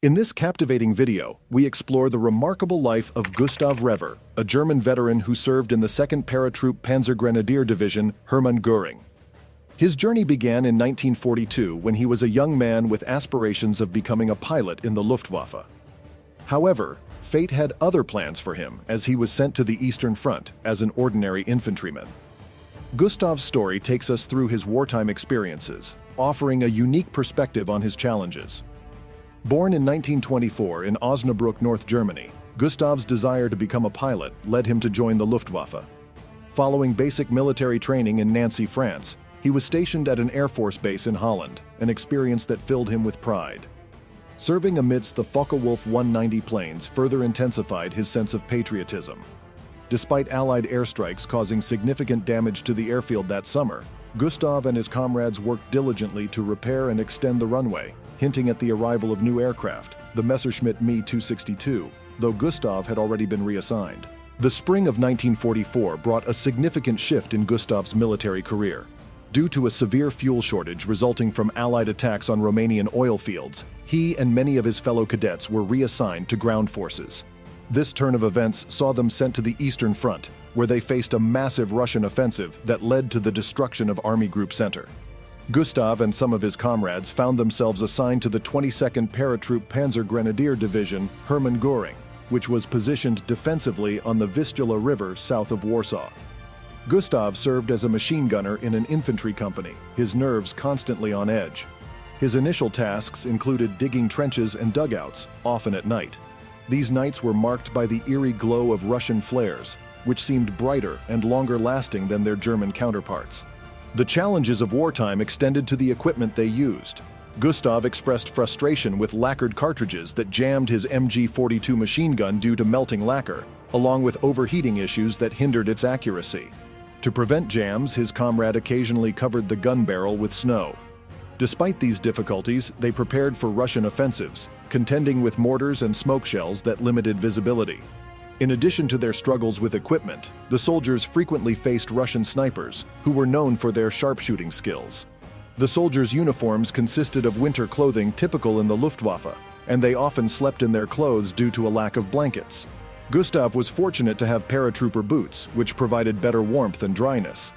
In this captivating video, we explore the remarkable life of Gustav Revver, a German veteran who served in the 2nd Paratroop Panzergrenadier Division, Hermann Göring. His journey began in 1942 when he was a young man with aspirations of becoming a pilot in the Luftwaffe. However, fate had other plans for him as he was sent to the Eastern Front as an ordinary infantryman. Gustav's story takes us through his wartime experiences, offering a unique perspective on his challenges. Born in 1924 in Osnabrück, North Germany, Gustav's desire to become a pilot led him to join the Luftwaffe. Following basic military training in Nancy, France, he was stationed at an Air Force base in Holland, an experience that filled him with pride. Serving amidst the Focke-Wulf 190 planes further intensified his sense of patriotism. Despite Allied airstrikes causing significant damage to the airfield that summer, Gustav and his comrades worked diligently to repair and extend the runway, hinting at the arrival of new aircraft, the Messerschmitt Me 262, though Gustav had already been reassigned. The spring of 1944 brought a significant shift in Gustav's military career. Due to a severe fuel shortage resulting from Allied attacks on Romanian oil fields, he and many of his fellow cadets were reassigned to ground forces. This turn of events saw them sent to the Eastern Front, where they faced a massive Russian offensive that led to the destruction of Army Group Center. Gustav and some of his comrades found themselves assigned to the 22nd Paratroop Panzergrenadier Division, Hermann Göring, which was positioned defensively on the Vistula River south of Warsaw. Gustav served as a machine gunner in an infantry company, his nerves constantly on edge. His initial tasks included digging trenches and dugouts, often at night. These nights were marked by the eerie glow of Russian flares, which seemed brighter and longer lasting than their German counterparts. The challenges of wartime extended to the equipment they used. Gustav expressed frustration with lacquered cartridges that jammed his MG-42 machine gun due to melting lacquer, along with overheating issues that hindered its accuracy. To prevent jams, his comrade occasionally covered the gun barrel with snow. Despite these difficulties, they prepared for Russian offensives, contending with mortars and smoke shells that limited visibility. In addition to their struggles with equipment, the soldiers frequently faced Russian snipers, who were known for their sharpshooting skills. The soldiers' uniforms consisted of winter clothing typical in the Luftwaffe, and they often slept in their clothes due to a lack of blankets. Gustav was fortunate to have paratrooper boots, which provided better warmth and dryness.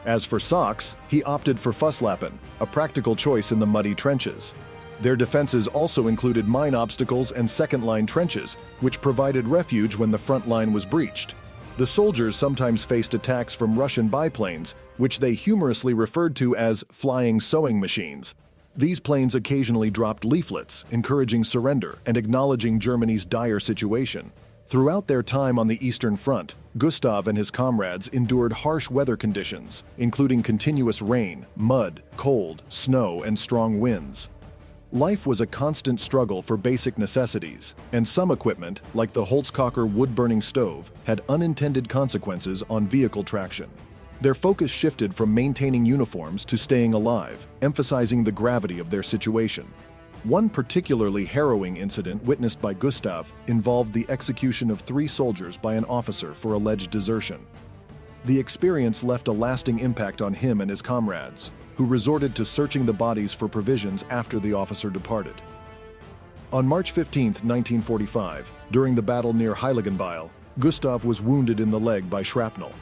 As for socks, he opted for Fusslappen, a practical choice in the muddy trenches. Their defenses also included mine obstacles and second-line trenches, which provided refuge when the front line was breached. The soldiers sometimes faced attacks from Russian biplanes, which they humorously referred to as flying sewing machines. These planes occasionally dropped leaflets, encouraging surrender and acknowledging Germany's dire situation. Throughout their time on the Eastern Front, Gustav and his comrades endured harsh weather conditions, including continuous rain, mud, cold, snow, and strong winds. Life was a constant struggle for basic necessities, and some equipment, like the Holzkocher wood-burning stove, had unintended consequences on vehicle traction. Their focus shifted from maintaining uniforms to staying alive, emphasizing the gravity of their situation. One particularly harrowing incident witnessed by Gustav involved the execution of 3 soldiers by an officer for alleged desertion. The experience left a lasting impact on him and his comrades, who resorted to searching the bodies for provisions after the officer departed. On March 15, 1945, during the battle near Heiligenbeil, Gustav was wounded in the leg by shrapnel.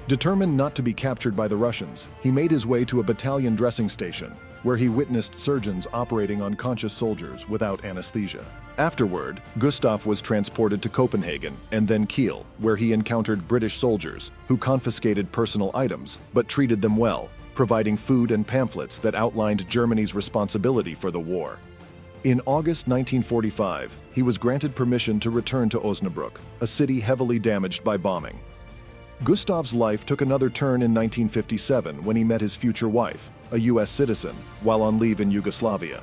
Determined not to be captured by the Russians, he made his way to a battalion dressing station, where he witnessed surgeons operating on conscious soldiers without anesthesia. Afterward, Gustav was transported to Copenhagen and then Kiel, where he encountered British soldiers who confiscated personal items but treated them well, providing food and pamphlets that outlined Germany's responsibility for the war. In August 1945, he was granted permission to return to Osnabrück, a city heavily damaged by bombing. Gustav's life took another turn in 1957 when he met his future wife, a U.S. citizen, while on leave in Yugoslavia.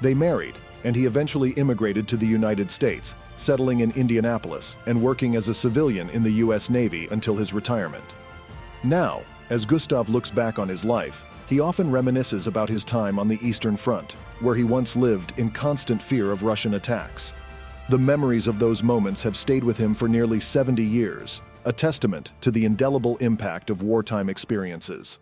They married, and he eventually immigrated to the United States, settling in Indianapolis and working as a civilian in the U.S. Navy until his retirement. Now, as Gustav looks back on his life, he often reminisces about his time on the Eastern Front, where he once lived in constant fear of Russian attacks. The memories of those moments have stayed with him for nearly 70 years, a testament to the indelible impact of wartime experiences.